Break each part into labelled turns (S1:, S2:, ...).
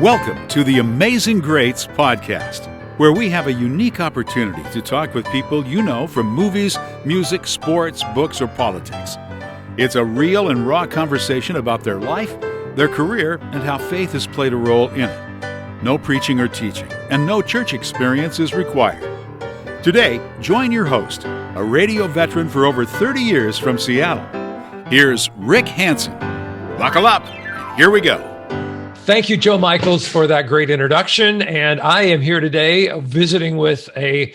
S1: Welcome to the Amazing Greats podcast, where we have a unique opportunity to talk with people you know from movies, music, sports, books, or politics. It's a real and raw conversation about their life, their career, and how faith has played a role in it. No preaching or teaching, and no church experience is required. Today, join your host, a radio veteran for over 30 years from Seattle. Here's Rick Hansen. Buckle up, here we go.
S2: Thank you, Joe Michaels, for that great introduction. And I am here today visiting with a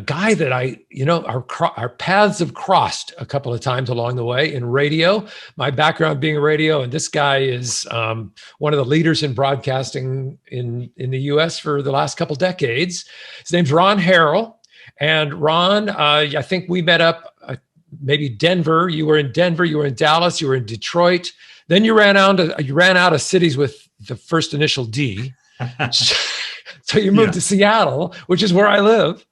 S2: guy that our paths have crossed a couple of times along the way in radio. My background being radio, and this guy is one of the leaders in broadcasting in the U.S. for the last couple decades. His name's Ron Harrell. And Ron, I think we met up maybe Denver. You were in Denver, you were in Dallas, you were in Detroit. Then you ran out of cities with the first initial D. So you moved to Seattle, which is where I live.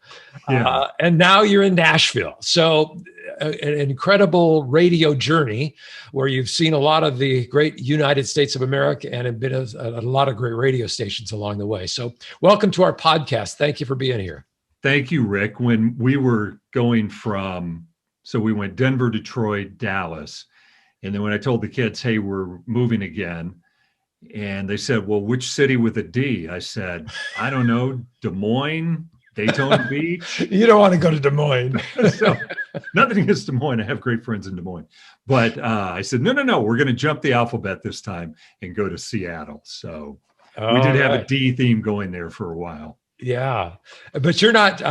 S2: And now you're in Nashville. So an incredible radio journey where you've seen a lot of the great United States of America and have been at a lot of great radio stations along the way. So welcome to our podcast. Thank you for being here.
S3: Thank you, Rick. When we were going we went Denver, Detroit, Dallas. And then when I told the kids, hey, we're moving again, and they said, well, which city with a D? I said, I don't know, Des Moines, Daytona Beach.
S2: You don't want to go to Des Moines.
S3: So, nothing against Des Moines. I have great friends in Des Moines. But I said, no, we're going to jump the alphabet this time and go to Seattle. So we did have a D theme going there for a while.
S2: Yeah, but you're not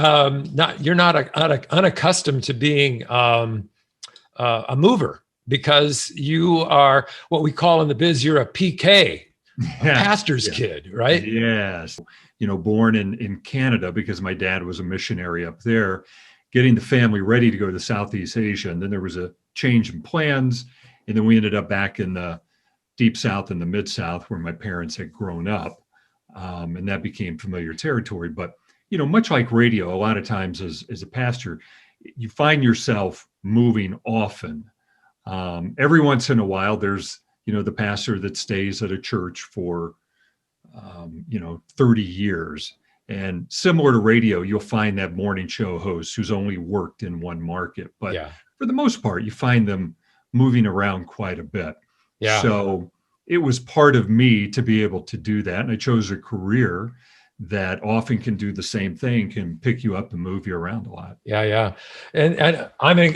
S2: unaccustomed to being a mover. Because you are what we call in the biz, you're a PK, a pastor's kid, right?
S3: Yes. Born in Canada because my dad was a missionary up there, getting the family ready to go to Southeast Asia. And then there was a change in plans. And then we ended up back in the deep South and the mid-South where my parents had grown up. And that became familiar territory. But, much like radio, a lot of times as a pastor, you find yourself moving often. Every once in a while, there's, the pastor that stays at a church for, 30 years. And similar to radio, you'll find that morning show host who's only worked in one market. But for the most part, you find them moving around quite a bit. Yeah. So it was part of me to be able to do that. And I chose a career that often can do the same thing, can pick you up and move you around a lot.
S2: Yeah. And I'm an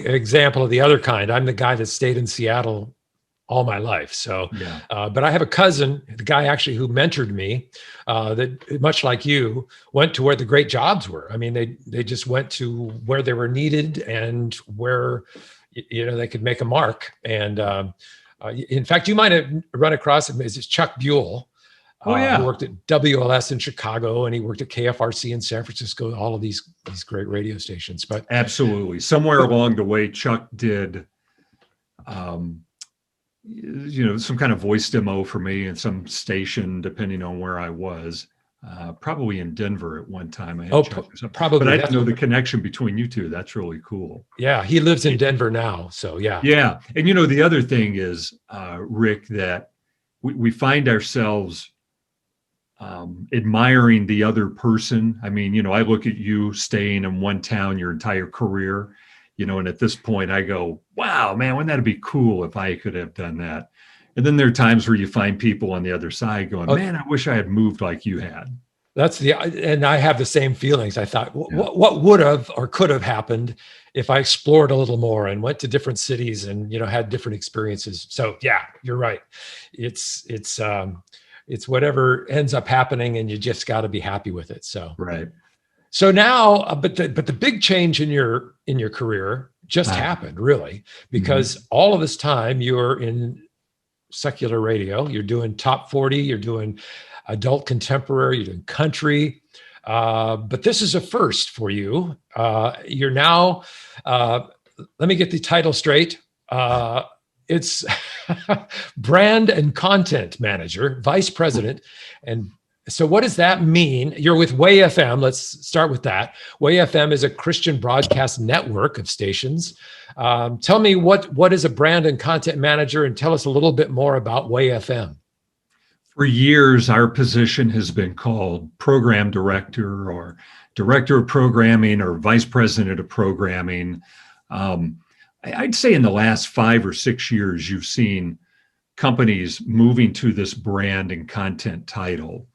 S2: example of the other kind. I'm the guy that stayed in Seattle all my life. So, but I have a cousin, the guy actually who mentored me, that much like you, went to where the great jobs were. I mean, they just went to where they were needed and where, they could make a mark. And in fact, you might have run across him. Is Chuck Buell? He worked at WLS in Chicago, and he worked at KFRC in San Francisco, all of these great radio stations. But
S3: absolutely. Somewhere along the way, Chuck did, some kind of voice demo for me in some station, depending on where I was, probably in Denver at one time. I had
S2: probably.
S3: But I didn't know the connection between you two. That's really cool.
S2: Yeah, he lives in Denver now. So, yeah.
S3: Yeah. And, the other thing is, Rick, that we find ourselves admiring the other person. I mean, I look at you staying in one town your entire career, and at this point I go, wow, man, wouldn't that be cool if I could have done that? And then there are times where you find people on the other side going, man, I wish I had moved like you had.
S2: And I have the same feelings. I thought, what would have or could have happened if I explored a little more and went to different cities and, had different experiences. So yeah, you're right. It's whatever ends up happening, and you just got to be happy with it. So
S3: right.
S2: So now, but the big change in your career just happened, really, because all of this time you're in secular radio. You're doing top 40. You're doing adult contemporary. You're doing country. But this is a first for you. You're now. Let me get the title straight. It's brand and content manager, vice president. And so what does that mean? You're with Way FM. Let's start with that. Way FM is a Christian broadcast network of stations. Tell me what is a brand and content manager, and tell us a little bit more about Way FM.
S3: For years, our position has been called program director or director of programming or vice president of programming. I'd say in the last 5 or 6 years, you've seen companies moving to this brand and content title.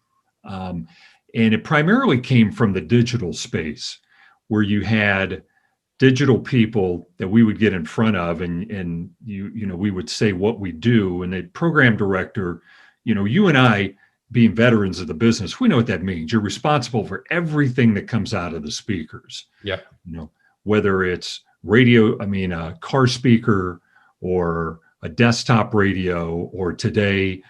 S3: And it primarily came from the digital space where you had digital people that we would get in front of and we would say what we do, and the program director, you and I, being veterans of the business, we know what that means. You're responsible for everything that comes out of the speakers.
S2: Yeah.
S3: Whether it's radio, a car speaker or a desktop radio, or today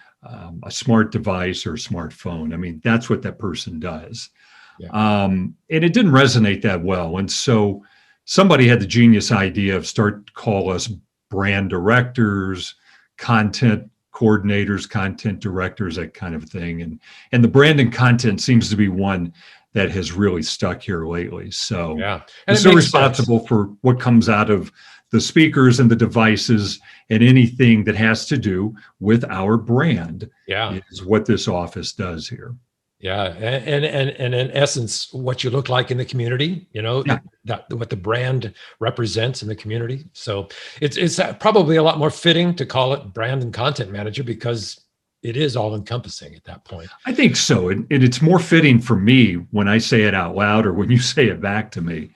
S3: a smart device or a smartphone. That's what that person does.
S2: Yeah.
S3: And it didn't resonate that well. And so somebody had the genius idea of start to call us brand directors, content coordinators, content directors, that kind of thing. And the brand and content seems to be one that has really stuck here lately. So
S2: yeah,
S3: and so responsible for what comes out of the speakers and the devices and anything that has to do with our brand.
S2: Yeah,
S3: is what this office does here.
S2: Yeah, and in essence, what you look like in the community, that what the brand represents in the community. So it's probably a lot more fitting to call it brand and content manager because it is all encompassing at that point.
S3: I think so, and it's more fitting for me when I say it out loud or when you say it back to me,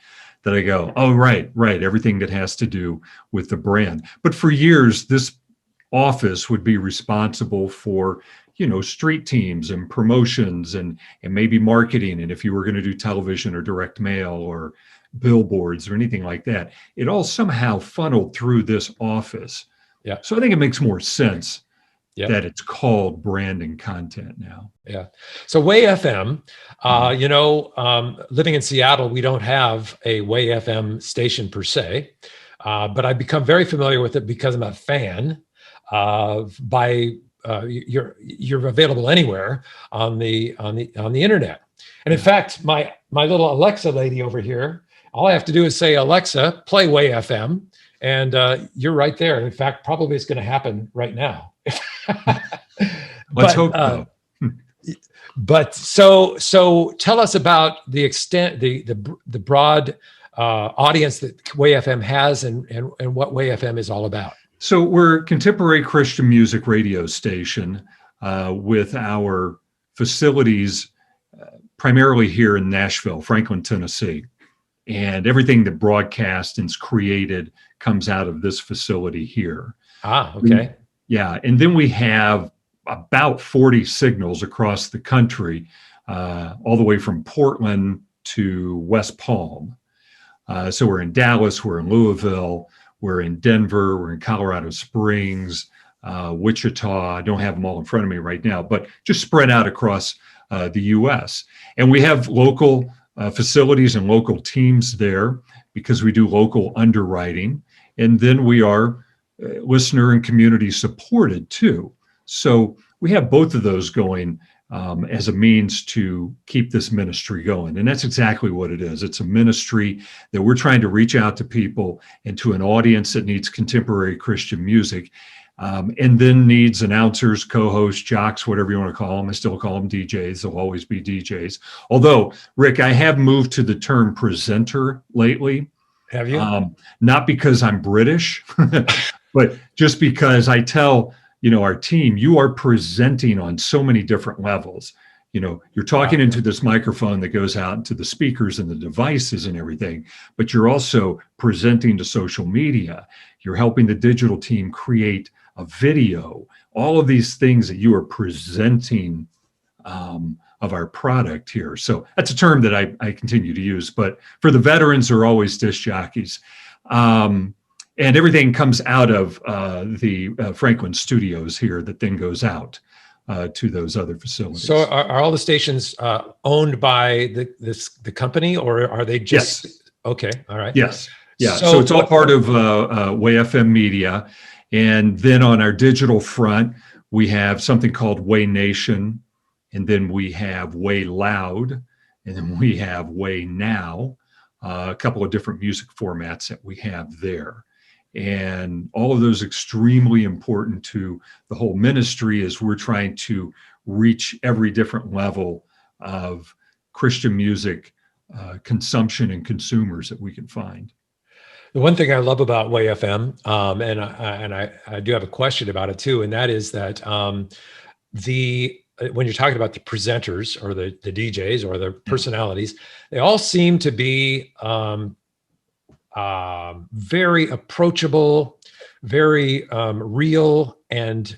S3: that I go, oh, right, everything that has to do with the brand. But for years, this office would be responsible for street teams and promotions and maybe marketing. And if you were going to do television or direct mail or billboards or anything like that, it all somehow funneled through this office.
S2: Yeah.
S3: So I think it makes more sense
S2: Yep.
S3: that it's called brand and content now.
S2: Yeah. So Way FM, living in Seattle, we don't have a Way FM station per se, but I've become very familiar with it because I'm a fan you're available anywhere on the internet. And in fact, my little Alexa lady over here, all I have to do is say, Alexa, play Way FM, and you're right there. In fact, probably it's going to happen right now.
S3: Let's hope so.
S2: But so tell us about the extent, the broad audience that Way FM has and what Way FM is all about.
S3: So we're a contemporary Christian music radio station with our facilities primarily here in Nashville, Franklin, Tennessee. And everything that broadcasts and is created comes out of this facility here.
S2: Ah, okay.
S3: And then we have about 40 signals across the country, all the way from Portland to West Palm. So we're in Dallas, we're in Louisville, we're in Denver, we're in Colorado Springs, Wichita. I don't have them all in front of me right now, but just spread out across the U.S. And we have local facilities and local teams there because we do local underwriting. And then we are listener and community supported too. So we have both of those going as a means to keep this ministry going. And that's exactly what it is. It's a ministry that we're trying to reach out to people and to an audience that needs contemporary Christian music, and then needs announcers, co-hosts, jocks, whatever you want to call them. I still call them DJs. They'll always be DJs. Although, Rick, I have moved to the term presenter lately.
S2: Have you?
S3: Not because I'm British, but just because I tell our team, you are presenting on so many different levels. You're talking into this microphone that goes out into the speakers and the devices and everything, but you're also presenting to social media. You're helping the digital team create a video, all of these things that you are presenting of our product here. So that's a term that I continue to use, but for the veterans, they're always disc jockeys. And everything comes out of the Franklin studios here that then goes out to those other facilities.
S2: So are all the stations owned by the company, or are they just?
S3: Yes.
S2: Okay. All right.
S3: Yes. Yeah. So it's all part of Way FM Media. And then on our digital front, we have something called Way Nation. And then we have Way Loud. And then we have Way Now, a couple of different music formats that we have there. And all of those extremely important to the whole ministry as we're trying to reach every different level of Christian music consumption and consumers that we can find.
S2: The one thing I love about Way FM, I do have a question about it too, and that is that the when you're talking about the presenters or the DJs or the personalities, they all seem to be very approachable, very real, and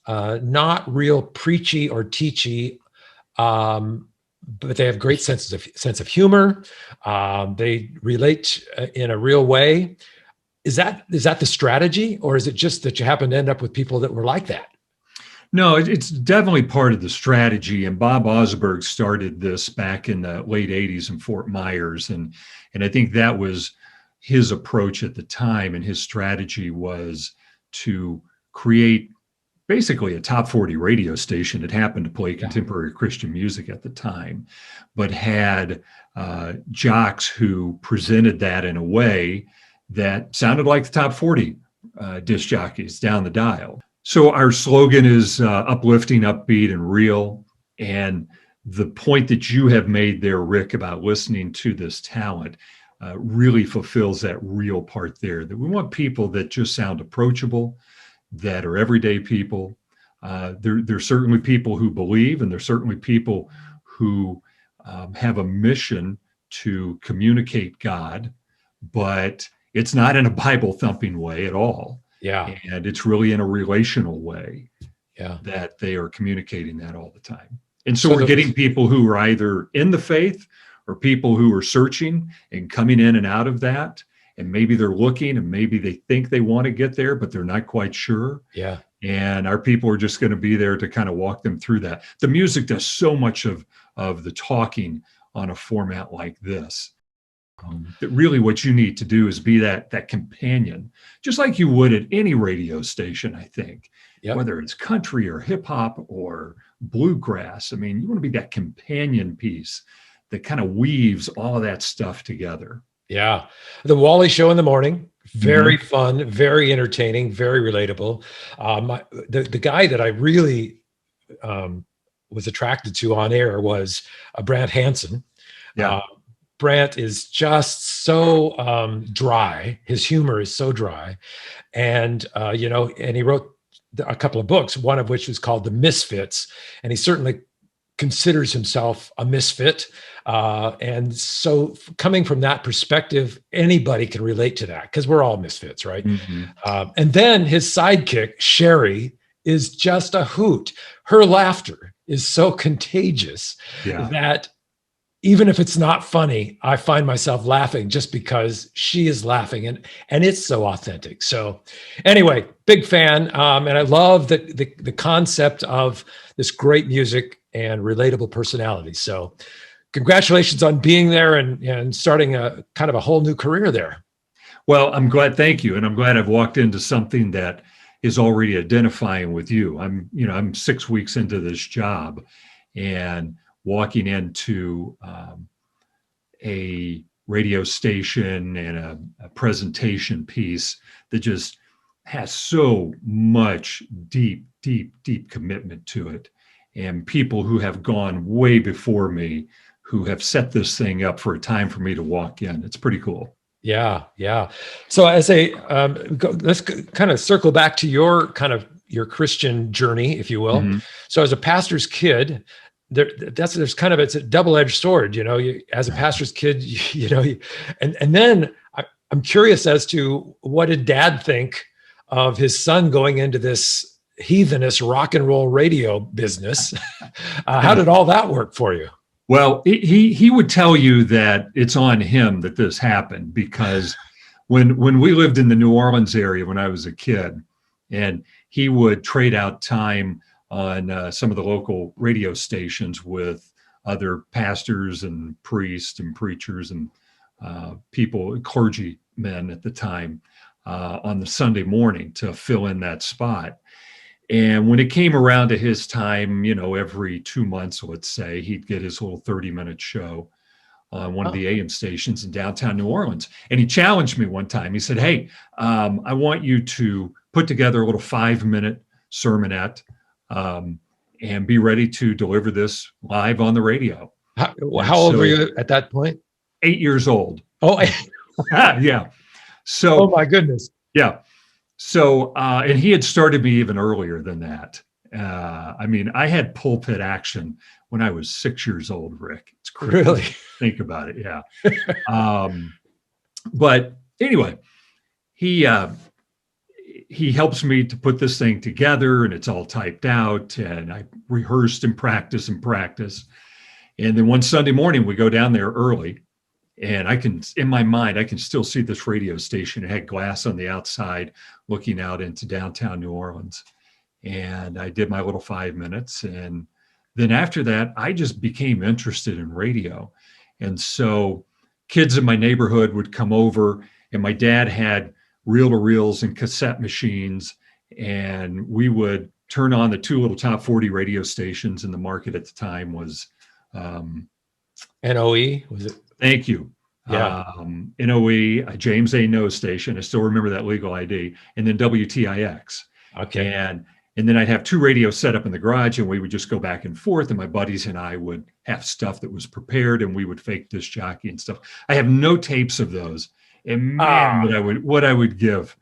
S2: not real preachy or teachy. But they have great sense of humor. They relate in a real way. Is that the strategy, or is it just that you happen to end up with people that were like that?
S3: No, it's definitely part of the strategy. And Bob Osberg started this back in the late 80s in Fort Myers. And I think that was his approach at the time. And his strategy was to create basically a top 40 radio station that happened to play contemporary Christian music at the time, but had jocks who presented that in a way that sounded like the top 40 disc jockeys down the dial. So our slogan is uplifting, upbeat, and real. And the point that you have made there, Rick, about listening to this talent really fulfills that real part there, that we want people that just sound approachable, that are everyday people. There's certainly people who believe, and there's certainly people who have a mission to communicate God, but it's not in a Bible thumping way at all.
S2: Yeah.
S3: And it's really in a relational way that they are communicating that all the time. And so we're getting people who are either in the faith or people who are searching and coming in and out of that. And maybe they're looking and maybe they think they want to get there, but they're not quite sure.
S2: Yeah.
S3: And our people are just going to be there to kind of walk them through that. The music does so much of the talking on a format like this. That really what you need to do is be that companion, just like you would at any radio station, I think, whether it's country or hip hop or bluegrass. I mean, you want to be that companion piece that kind of weaves all of that stuff together.
S2: Yeah. The Wally Show in the morning, very fun, very entertaining, very relatable. The guy that I really was attracted to on air was Brant Hansen.
S3: Yeah.
S2: Brant is just so dry. His humor is so dry. And, and he wrote a couple of books, one of which was called The Misfits. And he certainly considers himself a misfit. And so coming from that perspective, anybody can relate to that because we're all misfits, right? And then his sidekick, Sherry, is just a hoot. Her laughter is so contagious that even if it's not funny, I find myself laughing just because she is laughing, and it's so authentic. So anyway, big fan. And I love the concept of this great music and relatable personality. So congratulations on being there and starting a kind of a whole new career there.
S3: Well, I'm glad. Thank you. And I'm glad I've walked into something that is already identifying with you. I'm 6 weeks into this job, and walking into a radio station and a presentation piece that just has so much deep commitment to it, and people who have gone way before me who have set this thing up for a time for me to walk in. It's pretty cool. Yeah.
S2: So as let's kind of circle back to your Christian journey, if you will. So as a pastor's kid, there's kind of, it's a double-edged sword, as a pastor's kid, and then I'm curious as to what did Dad think of his son going into this heathenous rock and roll radio business? How did all that work for you?
S3: Well, he would tell you that it's on him that this happened, because when we lived in the New Orleans area when I was a kid, and he would trade out time on some of the local radio stations with other pastors and priests and preachers and clergymen at the time on the Sunday morning to fill in that spot. And when it came around to his time, every 2 months, let's say, he'd get his little 30-minute show on one of the AM stations in downtown New Orleans. And he challenged me one time. He said, "Hey, I want you to put together a little 5-minute sermonette and be ready to deliver this live on the radio."
S2: How old were you at that point?
S3: 8 years old.
S2: Oh,
S3: yeah. So,
S2: oh my goodness.
S3: yeah. So, and he had started me even earlier than that. I mean, I had pulpit action when I was 6 years old, Rick. It's crazy.
S2: Really?
S3: Think about it. Yeah. But anyway, he helps me to put this thing together, and it's all typed out, and I rehearsed and practice. And then one Sunday morning we go down there early, and in my mind, I can still see this radio station. It had glass on the outside looking out into downtown New Orleans. And I did my little 5 minutes. And then after that, I just became interested in radio. And so kids in my neighborhood would come over, and my dad had reel-to-reels and cassette machines. And we would turn on the 2 little top 40 radio stations in the market at the time was
S2: NOE, was it?
S3: Thank you.
S2: Yeah.
S3: NOE, a James A. No station. I still remember that legal ID. And then WTIX.
S2: Okay.
S3: And then I'd have 2 radios set up in the garage, and we would just go back and forth. And my buddies and I would have stuff that was prepared, and we would fake disc jockey and stuff. I have no tapes of those. And man, what I would give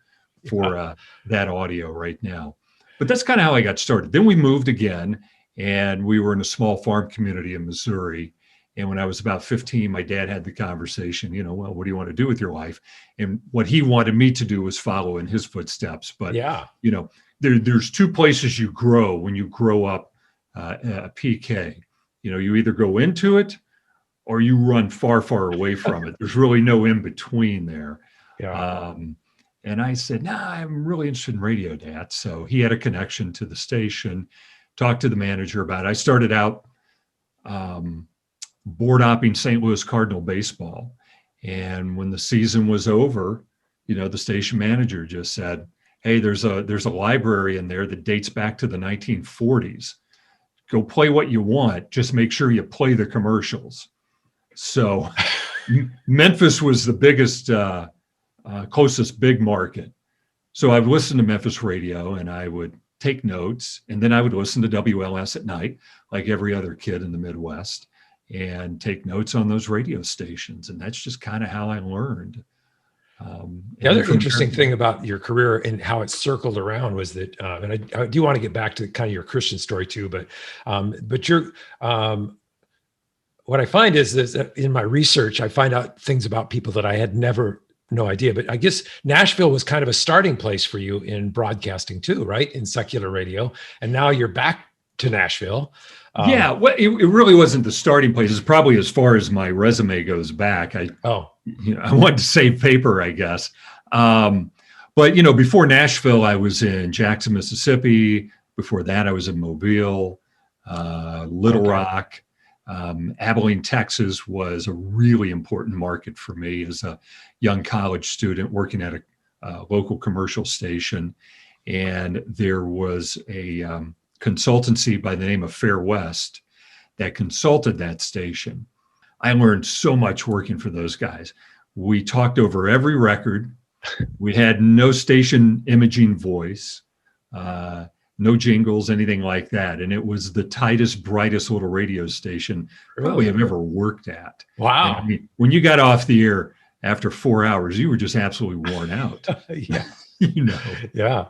S3: for that audio right now. But that's kind of how I got started. Then we moved again, and we were in a small farm community in Missouri. And when I was about 15, my dad had the conversation, well, what do you want to do with your life? And what he wanted me to do was follow in his footsteps. But, there's 2 places you grow when you grow up a PK. You either go into it or you run far, far away from it. There's really no in between there.
S2: Yeah.
S3: And I said, nah, I'm really interested in radio, Dad. So he had a connection to the station, talked to the manager about it. I started out board opping St. Louis Cardinal baseball. And when the season was over, the station manager just said, hey, there's a library in there that dates back to the 1940s. Go play what you want. Just make sure you play the commercials. So Memphis was the biggest, closest big market. So I would listen to Memphis radio, and I would take notes, and then I would listen to WLS at night, like every other kid in the Midwest, and take notes on those radio stations. And that's just kind of how I learned.
S2: The other interesting thing about your career and how it circled around was that, and I do want to get back to kind of your Christian story too, but you're, what I find is that in my research, I find out things about people that I had no idea, but I guess Nashville was kind of a starting place for you in broadcasting too, right? In secular radio. And now you're back to Nashville.
S3: Well, it really wasn't the starting place. It's probably as far as my resume goes back. I wanted to save paper, I guess. But before Nashville, I was in Jackson, Mississippi. Before that, I was in Mobile, Little Rock. Abilene, Texas was a really important market for me as a young college student working at a local commercial station. And there was a consultancy by the name of Fair West that consulted that station. I learned so much working for those guys. We talked over every record. We had no station imaging voice, no jingles, anything like that. And it was the tightest, brightest little radio station probably I've ever worked at.
S2: Wow.
S3: And I mean, when you got off the air after 4 hours, you were just absolutely worn out.
S2: Yeah.
S3: Yeah.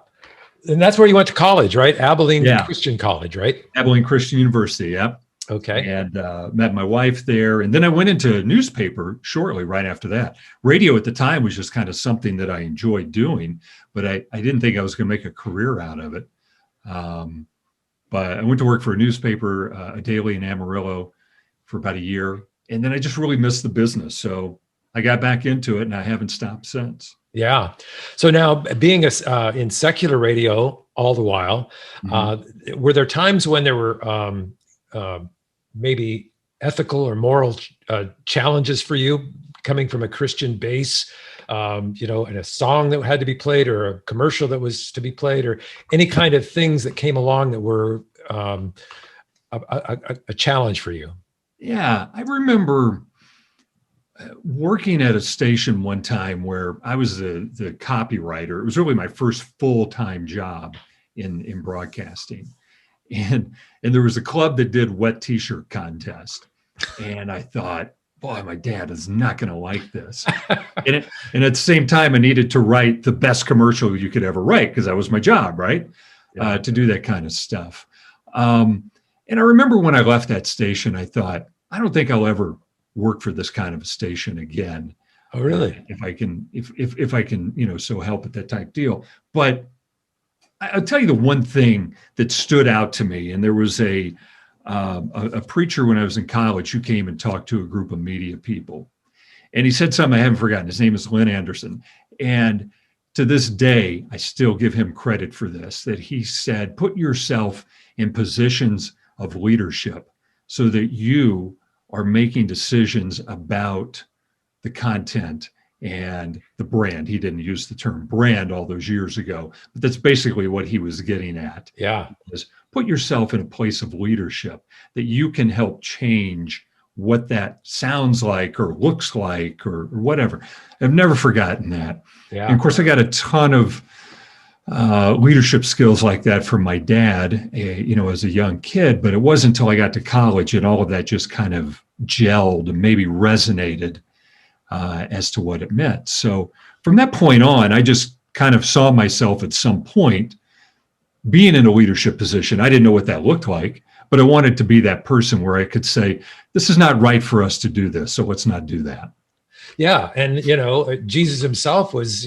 S2: And that's where you went to college, right? Abilene Christian College, right?
S3: Abilene Christian University, yep.
S2: Okay.
S3: And met my wife there. And then I went into newspaper shortly right after that. Radio at the time was just kind of something that I enjoyed doing, but I didn't think I was going to make a career out of it. But I went to work for a newspaper, a daily in Amarillo for about a year. And then I just really missed the business. So I got back into it, and I haven't stopped since.
S2: Yeah. So now being in secular radio all the while, were there times when there were maybe ethical or moral challenges for you coming from a Christian base, and a song that had to be played or a commercial that was to be played or any kind of things that came along that were a challenge for you?
S3: Yeah, I remember working at a station one time where I was the copywriter. It was really my first full-time job in broadcasting. And there was a club that did wet t-shirt contest. And I thought, boy, my dad is not going to like this. And at the same time, I needed to write the best commercial you could ever write, because that was my job, right?
S2: Yeah.
S3: To do that kind of stuff. And I remember when I left that station, I thought, I don't think I'll ever work for this kind of a station again.
S2: Oh, really?
S3: If I can, so help at that type deal. But I'll tell you the one thing that stood out to me, and there was a preacher when I was in college who came and talked to a group of media people. And he said something I haven't forgotten. His name is Lynn Anderson. And to this day, I still give him credit for this, that he said, put yourself in positions of leadership so that you are making decisions about the content and the brand. He didn't use the term brand all those years ago, but that's basically what he was getting at.
S2: Yeah.
S3: Is put yourself in a place of leadership that you can help change what that sounds like or looks like or whatever. I've never forgotten that.
S2: Yeah.
S3: And of course, I got a ton of leadership skills like that from my dad, as a young kid, but it wasn't until I got to college and all of that just kind of gelled and maybe resonated as to what it meant. So from that point on, I just kind of saw myself at some point being in a leadership position. I didn't know what that looked like, but I wanted to be that person where I could say, this is not right for us to do this, so let's not do that.
S2: Yeah. And, Jesus himself was,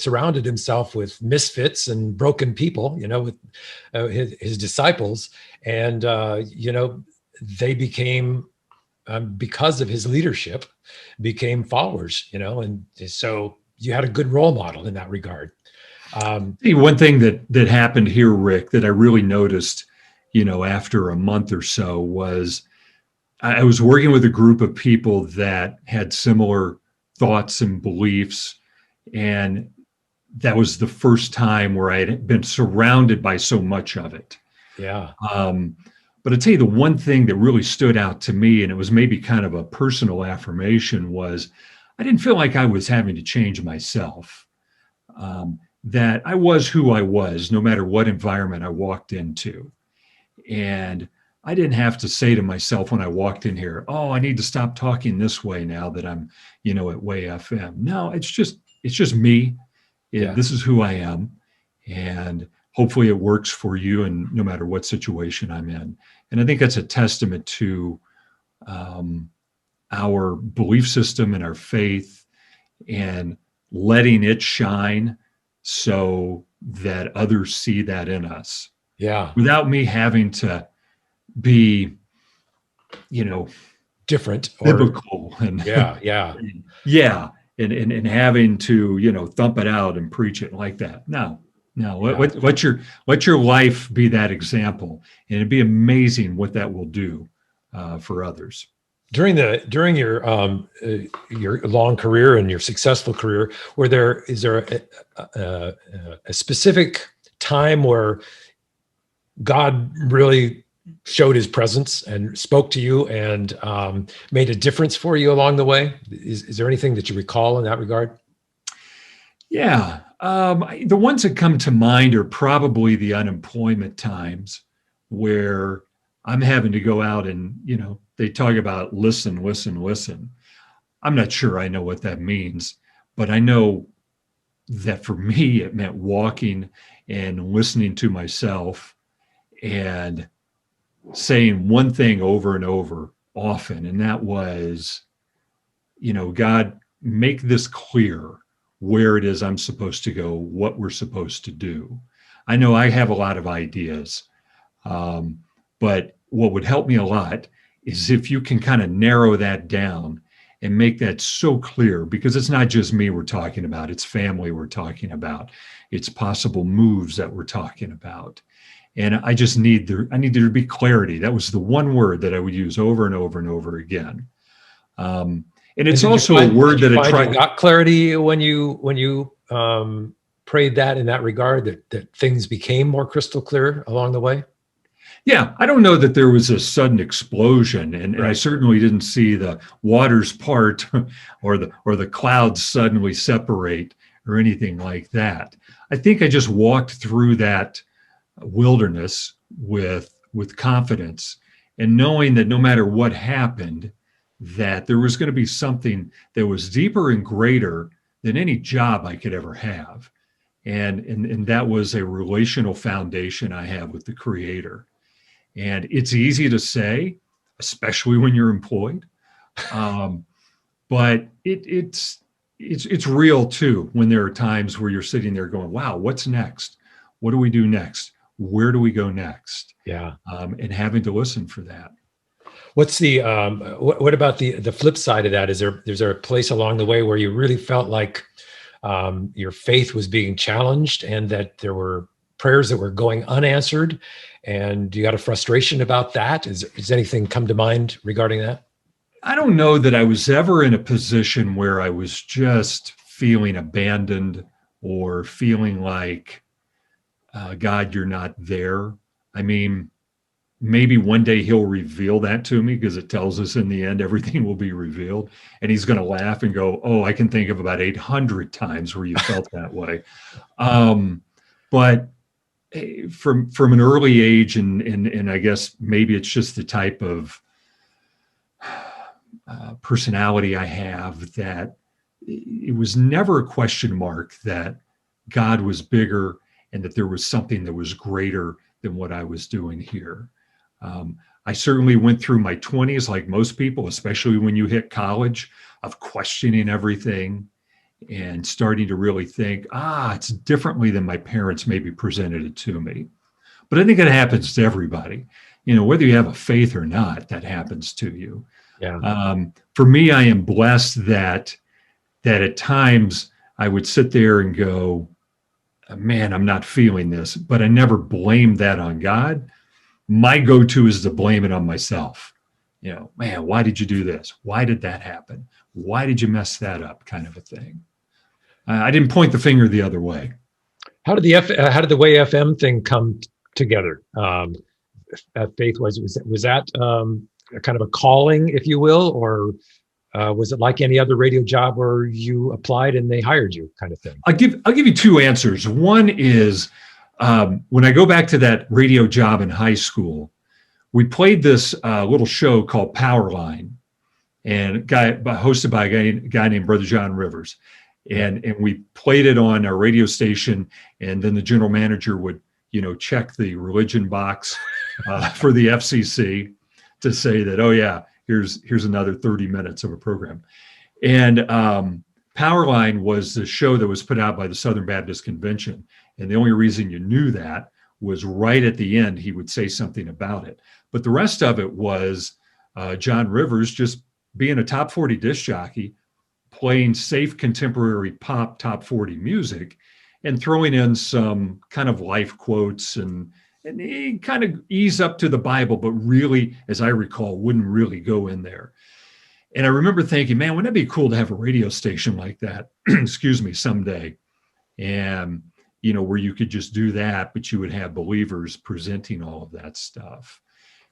S2: surrounded himself with misfits and broken people, with his disciples. And, they became, because of his leadership, became followers, and so you had a good role model in that regard.
S3: One thing that happened here, Rick, that I really noticed, after a month or so was I was working with a group of people that had similar thoughts and beliefs. And that was the first time where I had been surrounded by so much of it.
S2: Yeah.
S3: But I'll tell you the one thing that really stood out to me, and it was maybe kind of a personal affirmation, was I didn't feel like I was having to change myself. That I was who I was, no matter what environment I walked into. And I didn't have to say to myself when I walked in here, oh, I need to stop talking this way now that I'm, at Way FM. No, it's just me.
S2: Yeah.
S3: This is who I am. And hopefully it works for you, and no matter what situation I'm in. And I think that's a testament to our belief system and our faith, and letting it shine so that others see that in us.
S2: Yeah.
S3: Without me having to be,
S2: different or
S3: biblical and
S2: yeah.
S3: and having to, thump it out and preach it like that. No. Let your life be that example, and it'd be amazing what that will do for others.
S2: During your long career and your successful career, is there a specific time where God really showed his presence and spoke to you and made a difference for you along the way? Is there anything that you recall in that regard?
S3: Yeah. The ones that come to mind are probably the unemployment times where I'm having to go out and, they talk about listen. I'm not sure I know what that means, but I know that for me, it meant walking and listening to myself and saying one thing over and over often. And that was, God, make this clear where it is I'm supposed to go, what we're supposed to do. I know I have a lot of ideas, but what would help me a lot is if you can kind of narrow that down and make that so clear, because it's not just me we're talking about, it's family we're talking about, it's possible moves that we're talking about. And I just need there to be clarity. That was the one word that I would use over and over and over again. And it's also a word that I tried.
S2: You got clarity when you prayed that in that regard, that things became more crystal clear along the way?
S3: Yeah, I don't know that there was a sudden explosion, and I certainly didn't see the waters part or the clouds suddenly separate or anything like that. I think I just walked through that wilderness with confidence and knowing that no matter what happened, that there was going to be something that was deeper and greater than any job I could ever have. And that was a relational foundation I have with the Creator. And it's easy to say, especially when you're employed, but it's real too when there are times where you're sitting there going, "Wow, what's next? What do we do next? Where do we go next?"
S2: Yeah.
S3: And having to listen for that.
S2: What's the what about the flip side of that? Is there a place along the way where you really felt like your faith was being challenged and that there were prayers that were going unanswered, and you got a frustration about that? Does anything come to mind regarding that?
S3: I don't know that I was ever in a position where I was just feeling abandoned or feeling like, God, you're not there. I mean, maybe one day he'll reveal that to me, because it tells us in the end everything will be revealed, and he's going to laugh and go, "Oh, I can think of about 800 times where you felt that way." But from an early age, and I guess maybe it's just the type of personality I have, that it was never a question mark that God was bigger and that there was something that was greater than what I was doing here. I certainly went through my 20s, like most people, especially when you hit college, of questioning everything and starting to really think, it's differently than my parents maybe presented it to me. But I think it happens to everybody. Whether you have a faith or not, that happens to you.
S2: Yeah.
S3: For me, I am blessed that at times I would sit there and go, "Man, I'm not feeling this," but I never blamed that on God. My go-to is to blame it on myself. "Man, why did you do this? Why did that happen? Why did you mess that up?" Kind of a thing. I didn't point the finger the other way.
S2: How did the Way FM thing come together? Faith was that kind of a calling, if you will, or was it like any other radio job where you applied and they hired you, kind of thing?
S3: I'll give you two answers. One is, when I go back to that radio job in high school, we played this little show called Powerline, and hosted by a guy named Brother John Rivers. And we played it on our radio station, and then the general manager would, check the religion box for the FCC to say that, "Oh yeah, here's another 30 minutes of a program." And Powerline was the show that was put out by the Southern Baptist Convention. And the only reason you knew that was right at the end, he would say something about it. But the rest of it was John Rivers just being a top 40 disc jockey, playing safe contemporary pop top 40 music, and throwing in some kind of life quotes and he kind of ease up to the Bible, but really, as I recall, wouldn't really go in there. And I remember thinking, man, wouldn't it be cool to have a radio station like that, excuse me, someday? And, where you could just do that, but you would have believers presenting all of that stuff.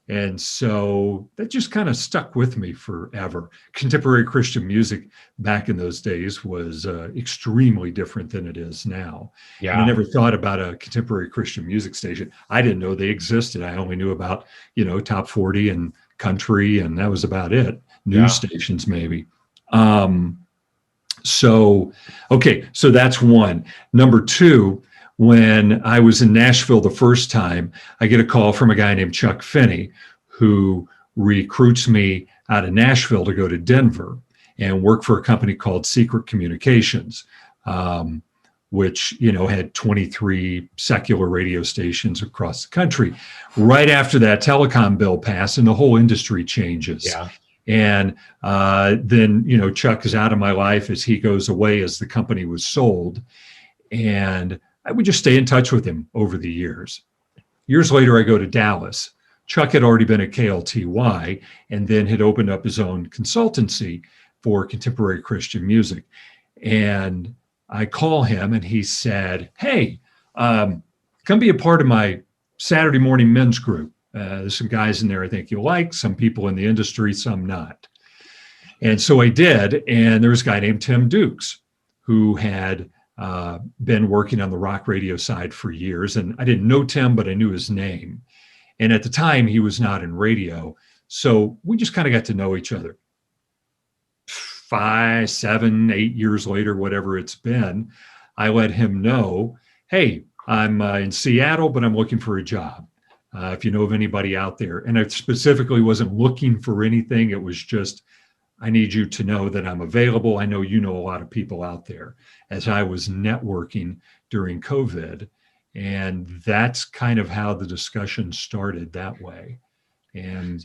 S3: And so that just kind of stuck with me forever. Contemporary Christian music back in those days was extremely different than it is now.
S2: Yeah.
S3: And I never thought about a contemporary Christian music station. I didn't know they existed. I only knew about, top 40 and country, and that was about it. News stations, maybe. So that's one. Number two, when I was in Nashville the first time, I get a call from a guy named Chuck Finney, who recruits me out of Nashville to go to Denver and work for a company called Secret Communications, which, had 23 secular radio stations across the country. Right after that telecom bill passed and the whole industry changes.
S2: Yeah.
S3: And then, Chuck is out of my life as he goes away, as the company was sold. And I would just stay in touch with him over the years. Years later, I go to Dallas. Chuck had already been at KLTY and then had opened up his own consultancy for contemporary Christian music. And I call him and he said, "Hey, come be a part of my Saturday morning men's group." There's some guys in there I think you'll like, some people in the industry, some not. And so I did. And there was a guy named Tim Dukes who had been working on the rock radio side for years. And I didn't know Tim, but I knew his name. And at the time, he was not in radio. So we just kind of got to know each other. 5, 7, 8 years later, whatever it's been, I let him know, hey, I'm in Seattle, but I'm looking for a job. If you know of anybody out there. And I specifically wasn't looking for anything. It was just, I need you to know that I'm available. I know you know a lot of people out there, as I was networking during COVID. And that's kind of how the discussion started that way. And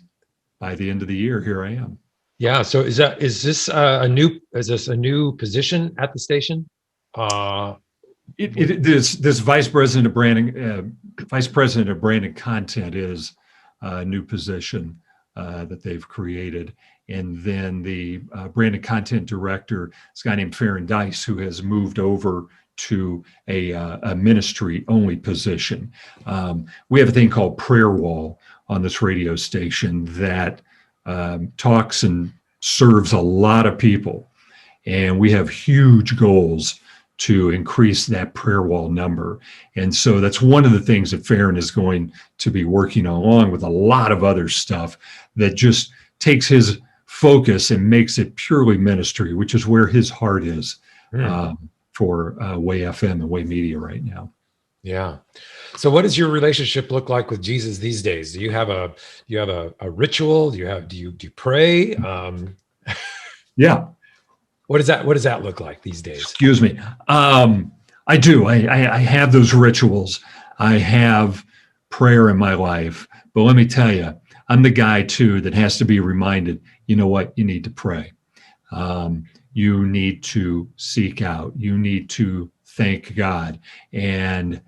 S3: by the end of the year, here I am.
S2: Yeah. So is this a new position at the station?
S3: This vice president of branding content is a new position that they've created. And then the branded content director, this guy named Farron Dice, who has moved over to a ministry only position. We have a thing called Prayer Wall on this radio station that talks and serves a lot of people. And we have huge goals to increase that prayer wall number. And so that's one of the things that Farron is going to be working on, along with a lot of other stuff that just takes his focus and makes it purely ministry, which is where his heart is for Way FM and Way Media right now.
S2: Yeah. So what does your relationship look like with Jesus these days? Do you have a ritual? Do you pray?
S3: Yeah.
S2: What does that look like these days?
S3: Excuse me. I do. I have those rituals. I have prayer in my life. But let me tell you, I'm the guy too that has to be reminded, you know what? You need to pray. You need to seek out. You need to thank God. And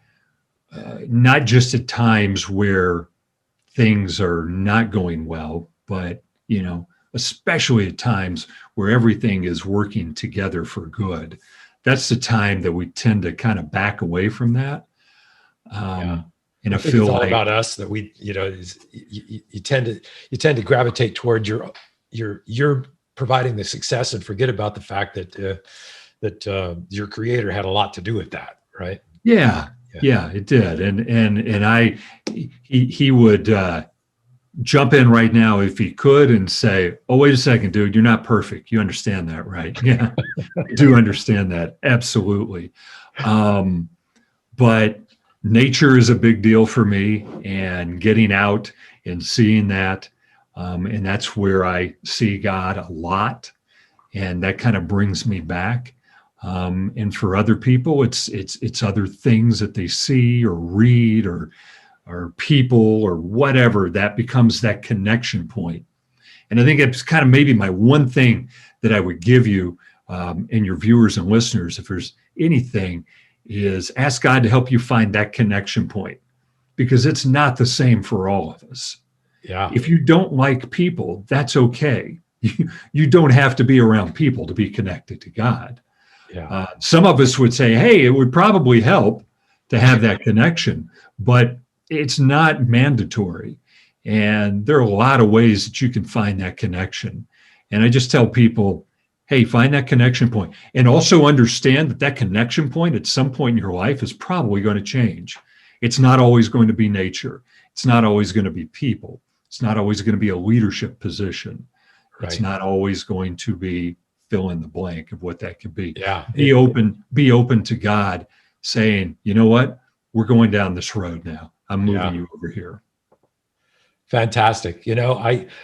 S3: not just at times where things are not going well, but, especially at times where everything is working together for good. That's the time that we tend to kind of back away from that. And I feel
S2: it's all
S3: like
S2: about us that we, you tend to gravitate toward you're providing the success and forget about the fact that your creator had a lot to do with that, right?
S3: Yeah, it did. And he would jump in right now if he could and say, oh, wait a second, dude, you're not perfect. You understand that, right? Yeah, I do understand that. Absolutely. But nature is a big deal for me, and getting out and seeing that. And that's where I see God a lot. And that kind of brings me back. And for other people, it's other things that they see or read or people or whatever that becomes that connection point. And I think it's kind of maybe my one thing that I would give you and your viewers and listeners, if there's anything, is ask God to help you find that connection point, because it's not the same for all of us.
S2: Yeah.
S3: If you don't like people, that's okay. You don't have to be around people to be connected to God.
S2: Yeah.
S3: Some of us would say, hey, it would probably help to have that connection, but it's not mandatory. And there are a lot of ways that you can find that connection. And I just tell people, hey, find that connection point. And also understand that connection point at some point in your life is probably going to change. It's not always going to be nature. It's not always going to be people. It's not always going to be a leadership position. Right. It's not always going to be fill in the blank of what that could be.
S2: Yeah.
S3: Be open to God saying, you know what? We're going down this road now. I'm moving you over here.
S2: Fantastic. I'm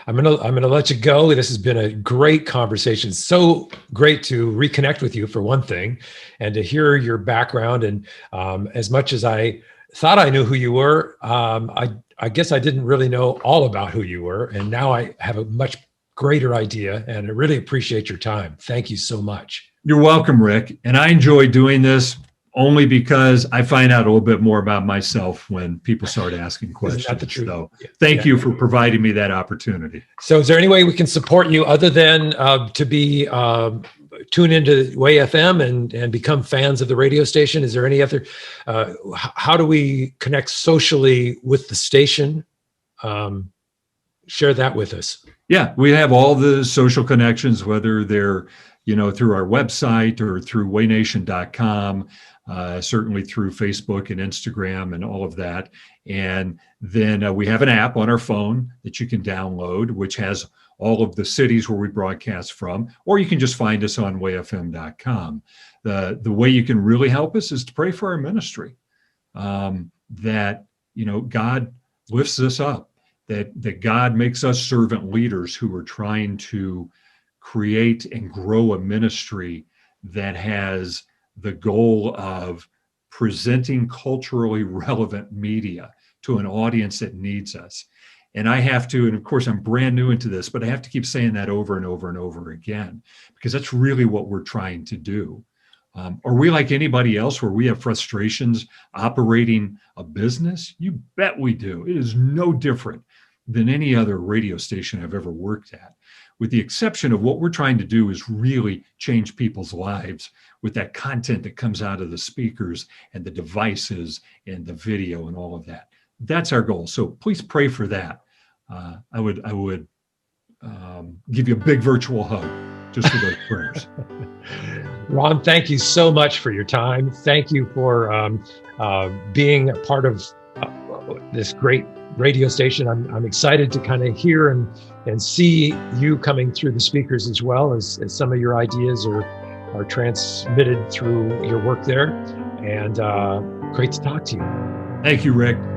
S2: gonna let you go. This has been a great conversation. So great to reconnect with you for one thing, and to hear your background. And as much as I thought I knew who you were, I guess I didn't really know all about who you were. And now I have a much greater idea, and I really appreciate your time. Thank you so much.
S3: You're welcome, Rick. And I enjoy doing this only because I find out a little bit more about myself when people start asking questions.
S2: Isn't that the truth?
S3: So thank you for providing me that opportunity.
S2: So is there any way we can support you other than to be tune into Way FM and become fans of the radio station? Is there any other, how do we connect socially with the station? share that with us.
S3: Yeah, we have all the social connections, whether they're, through our website or through waynation.com, certainly through Facebook and Instagram and all of that. And then we have an app on our phone that you can download, which has all of the cities where we broadcast from, or you can just find us on wayfm.com. The way you can really help us is to pray for our ministry, that, God lifts us up, that God makes us servant leaders who are trying to create and grow a ministry that has the goal of presenting culturally relevant media to an audience that needs us. And I have to, and of course I'm brand new into this, but I have to keep saying that over and over and over again, because that's really what we're trying to do. Are we like anybody else where we have frustrations operating a business? You bet we do. It is no different than any other radio station I've ever worked at, with the exception of what we're trying to do is really change people's lives with that content that comes out of the speakers and the devices and the video and all of that. That's our goal. So please pray for that. I would give you a big virtual hug just for those prayers.
S2: Ron, thank you so much for your time. Thank you for being a part of this great radio station. I'm excited to kind of hear and see you coming through the speakers as well, as some of your ideas are transmitted through your work there. And great to talk to you.
S3: Thank you, Rick.